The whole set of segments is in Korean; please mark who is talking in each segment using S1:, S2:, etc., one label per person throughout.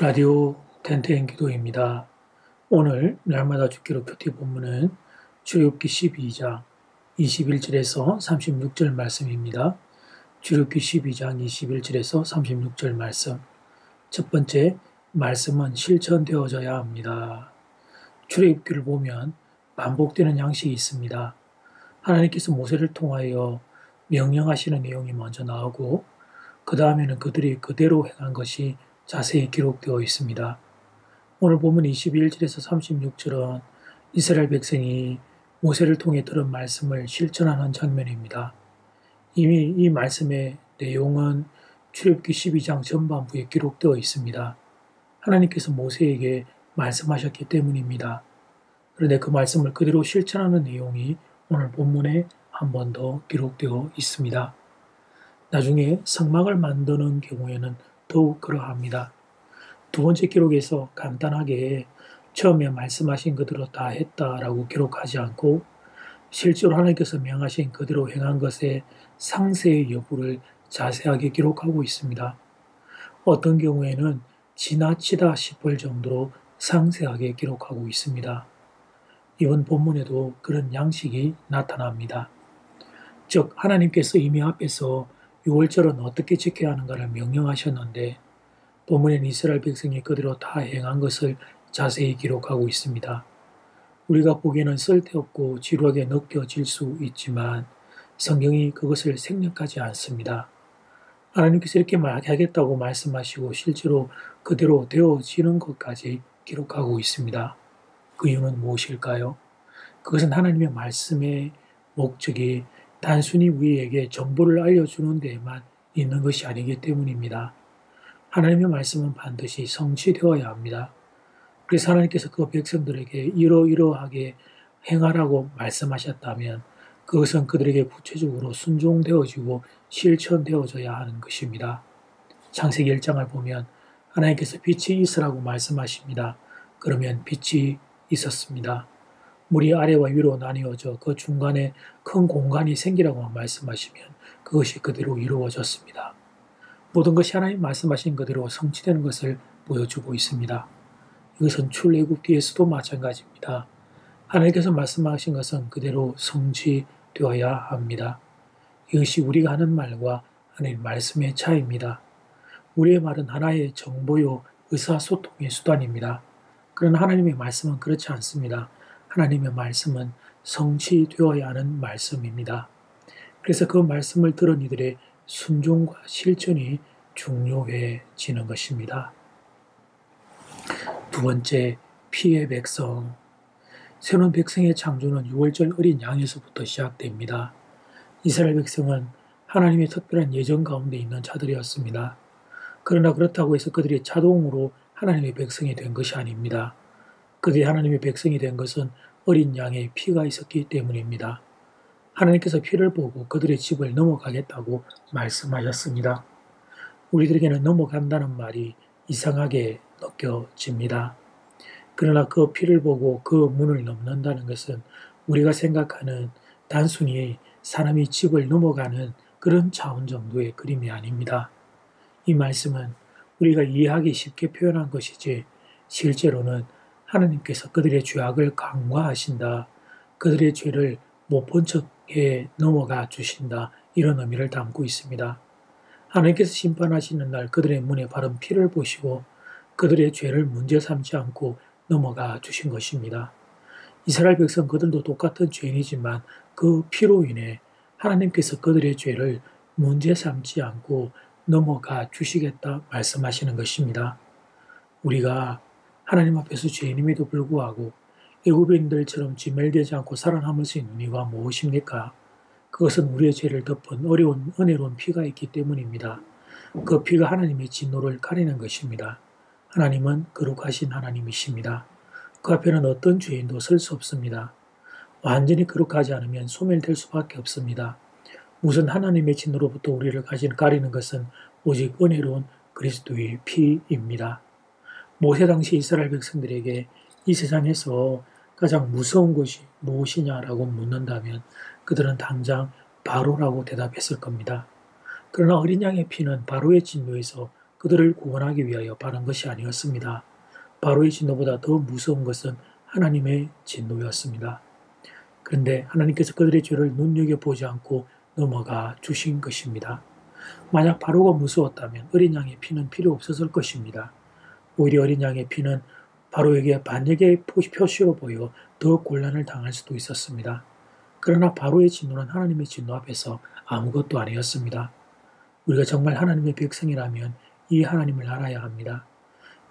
S1: 라디오 텐텐 기도입니다. 오늘 날마다 죽기로 큐티 본문은 출애굽기 12장 21절에서 36절 말씀입니다. 출애굽기 12장 21절에서 36절 말씀. 첫 번째, 말씀은 실천되어져야 합니다. 출애굽기를 보면 반복되는 양식이 있습니다. 하나님께서 모세를 통하여 명령하시는 내용이 먼저 나오고 그 다음에는 그들이 그대로 행한 것이 자세히 기록되어 있습니다. 오늘 본문 21절에서 36절은 이스라엘 백성이 모세를 통해 들은 말씀을 실천하는 장면입니다. 이미 이 말씀의 내용은 출애굽기 12장 전반부에 기록되어 있습니다. 하나님께서 모세에게 말씀하셨기 때문입니다. 그런데 그 말씀을 그대로 실천하는 내용이 오늘 본문에 한 번 더 기록되어 있습니다. 나중에 성막을 만드는 경우에는 더욱 그러합니다. 두 번째 기록에서 간단하게 처음에 말씀하신 그대로 다 했다라고 기록하지 않고 실제로 하나님께서 명하신 그대로 행한 것의 상세의 여부를 자세하게 기록하고 있습니다. 어떤 경우에는 지나치다 싶을 정도로 상세하게 기록하고 있습니다. 이번 본문에도 그런 양식이 나타납니다. 즉 하나님께서 이미 앞에서 6월절은 어떻게 지켜야 하는가를 명령하셨는데 본문엔 이스라엘 백성이 그대로 다 행한 것을 자세히 기록하고 있습니다. 우리가 보기에는 쓸데없고 지루하게 느껴질 수 있지만 성경이 그것을 생략하지 않습니다. 하나님께서 이렇게 하겠다고 말씀하시고 실제로 그대로 되어지는 것까지 기록하고 있습니다. 그 이유는 무엇일까요? 그것은 하나님의 말씀의 목적이 단순히 우리에게 정보를 알려주는 데에만 있는 것이 아니기 때문입니다. 하나님의 말씀은 반드시 성취되어야 합니다. 그래서 하나님께서 그 백성들에게 이러이러하게 행하라고 말씀하셨다면 그것은 그들에게 구체적으로 순종되어지고 실천되어져야 하는 것입니다. 창세기 1장을 보면 하나님께서 빛이 있으라고 말씀하십니다. 그러면 빛이 있었습니다. 물이 아래와 위로 나뉘어져 그 중간에 큰 공간이 생기라고 말씀하시면 그것이 그대로 이루어졌습니다. 모든 것이 하나님 말씀하신 그대로 성취되는 것을 보여주고 있습니다. 이것은 출애굽기에서도 마찬가지입니다. 하나님께서 말씀하신 것은 그대로 성취되어야 합니다. 이것이 우리가 하는 말과 하나님 말씀의 차이입니다. 우리의 말은 하나의 정보요 의사소통의 수단입니다. 그러나 하나님의 말씀은 그렇지 않습니다. 하나님의 말씀은 성취되어야 하는 말씀입니다. 그래서 그 말씀을 들은 이들의 순종과 실천이 중요해지는 것입니다. 두 번째, 피의 백성. 새로운 백성의 창조는 6월절 어린 양에서부터 시작됩니다. 이스라엘 백성은 하나님의 특별한 예정 가운데 있는 자들이었습니다. 그러나 그렇다고 해서 그들이 자동으로 하나님의 백성이 된 것이 아닙니다. 그들이 하나님의 백성이 된 것은 어린 양의 피가 있었기 때문입니다. 하나님께서 피를 보고 그들의 집을 넘어가겠다고 말씀하셨습니다. 우리들에게는 넘어간다는 말이 이상하게 느껴집니다. 그러나 그 피를 보고 그 문을 넘는다는 것은 우리가 생각하는 단순히 사람이 집을 넘어가는 그런 차원 정도의 그림이 아닙니다. 이 말씀은 우리가 이해하기 쉽게 표현한 것이지 실제로는 하나님께서 그들의 죄악을 강화하신다. 그들의 죄를 못 본 척해 넘어가 주신다. 이런 의미를 담고 있습니다. 하나님께서 심판하시는 날 그들의 문에 바른 피를 보시고 그들의 죄를 문제 삼지 않고 넘어가 주신 것입니다. 이스라엘 백성 그들도 똑같은 죄인이지만 그 피로 인해 하나님께서 그들의 죄를 문제 삼지 않고 넘어가 주시겠다 말씀하시는 것입니다. 우리가 하나님 앞에서 죄인임에도 불구하고 애굽인들처럼 지멸되지 않고 살아남을 수 있는 이유가 무엇입니까? 그것은 우리의 죄를 덮은 어려운 은혜로운 피가 있기 때문입니다. 그 피가 하나님의 진노를 가리는 것입니다. 하나님은 거룩하신 하나님이십니다. 그 앞에는 어떤 죄인도 설 수 없습니다. 완전히 거룩하지 않으면 소멸될 수밖에 없습니다. 우선 하나님의 진노로부터 우리를 가리는 것은 오직 은혜로운 그리스도의 피입니다. 모세 당시 이스라엘 백성들에게 이 세상에서 가장 무서운 것이 무엇이냐라고 묻는다면 그들은 당장 바로라고 대답했을 겁니다. 그러나 어린 양의 피는 바로의 진노에서 그들을 구원하기 위하여 바른 것이 아니었습니다. 바로의 진노보다 더 무서운 것은 하나님의 진노였습니다. 그런데 하나님께서 그들의 죄를 눈여겨보지 않고 넘어가 주신 것입니다. 만약 바로가 무서웠다면 어린 양의 피는 필요 없었을 것입니다. 오히려 어린 양의 피는 바로에게 반역의 표시로 보여 더 곤란을 당할 수도 있었습니다. 그러나 바로의 진노는 하나님의 진노 앞에서 아무것도 아니었습니다. 우리가 정말 하나님의 백성이라면 이 하나님을 알아야 합니다.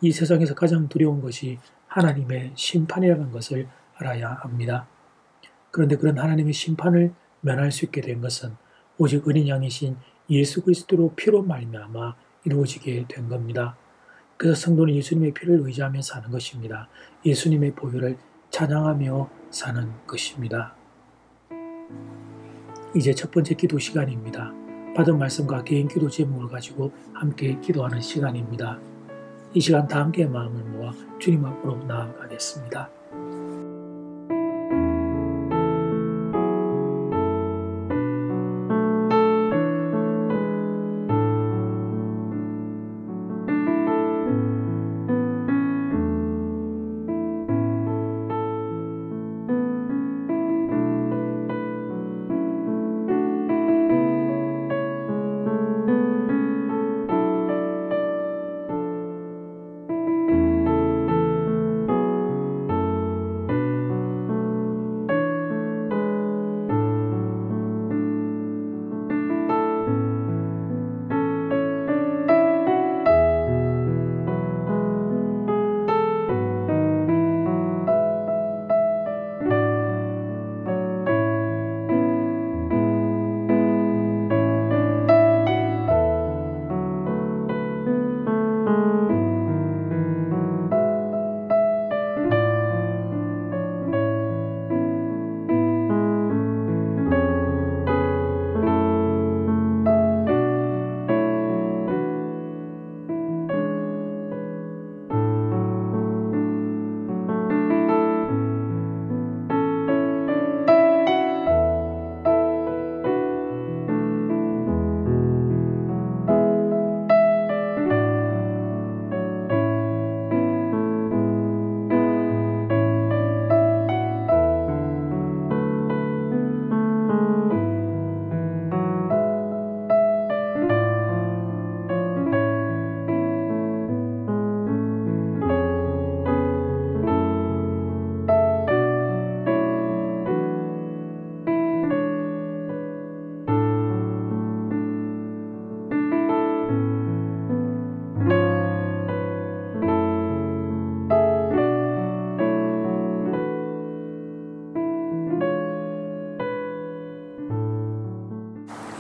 S1: 이 세상에서 가장 두려운 것이 하나님의 심판이라는 것을 알아야 합니다. 그런데 그런 하나님의 심판을 면할 수 있게 된 것은 오직 어린 양이신 예수 그리스도로 피로 말미암아 이루어지게 된 겁니다. 그래서 성도는 예수님의 피를 의지하며 사는 것입니다. 예수님의 보혈을 찬양하며 사는 것입니다. 이제 첫 번째 기도 시간입니다. 받은 말씀과 개인 기도 제목을 가지고 함께 기도하는 시간입니다. 이 시간 다 함께 마음을 모아 주님 앞으로 나아가겠습니다.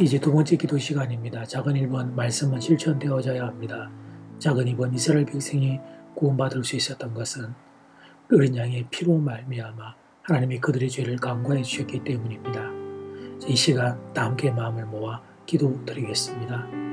S1: 이제 두 번째 기도 시간입니다. 작은 1번 말씀은 실천되어져야 합니다. 작은 2번 이스라엘 백성이 구원받을 수 있었던 것은 어린 양의 피로 말미암아 하나님이 그들의 죄를 간과해 주셨기 때문입니다. 이 시간 다 함께 마음을 모아 기도드리겠습니다.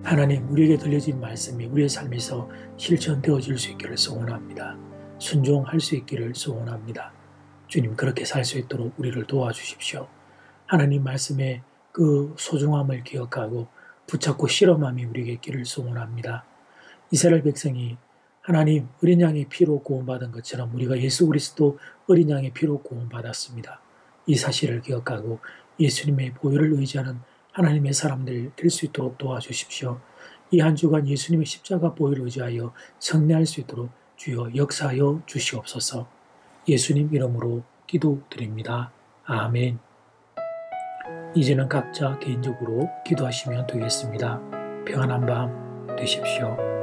S1: 하나님, 우리에게 들려진 말씀이 우리의 삶에서 실천되어질 수 있기를 소원합니다. 순종할 수 있기를 소원합니다. 주님, 그렇게 살 수 있도록 우리를 도와주십시오. 하나님 말씀의 그 소중함을 기억하고 붙잡고 실험함이 우리에게 있기를 소원합니다. 이스라엘 백성이 하나님 어린 양의 피로 구원받은 것처럼 우리가 예수 그리스도 어린 양의 피로 구원받았습니다. 이 사실을 기억하고 예수님의 보혈을 의지하는 하나님의 사람들 될 수 있도록 도와주십시오. 이 한 주간 예수님의 십자가 보혈을 의지하여 승리할 수 있도록 주여 역사하여 주시옵소서. 예수님 이름으로 기도드립니다. 아멘. 이제는 각자 개인적으로 기도하시면 되겠습니다. 평안한 밤 되십시오.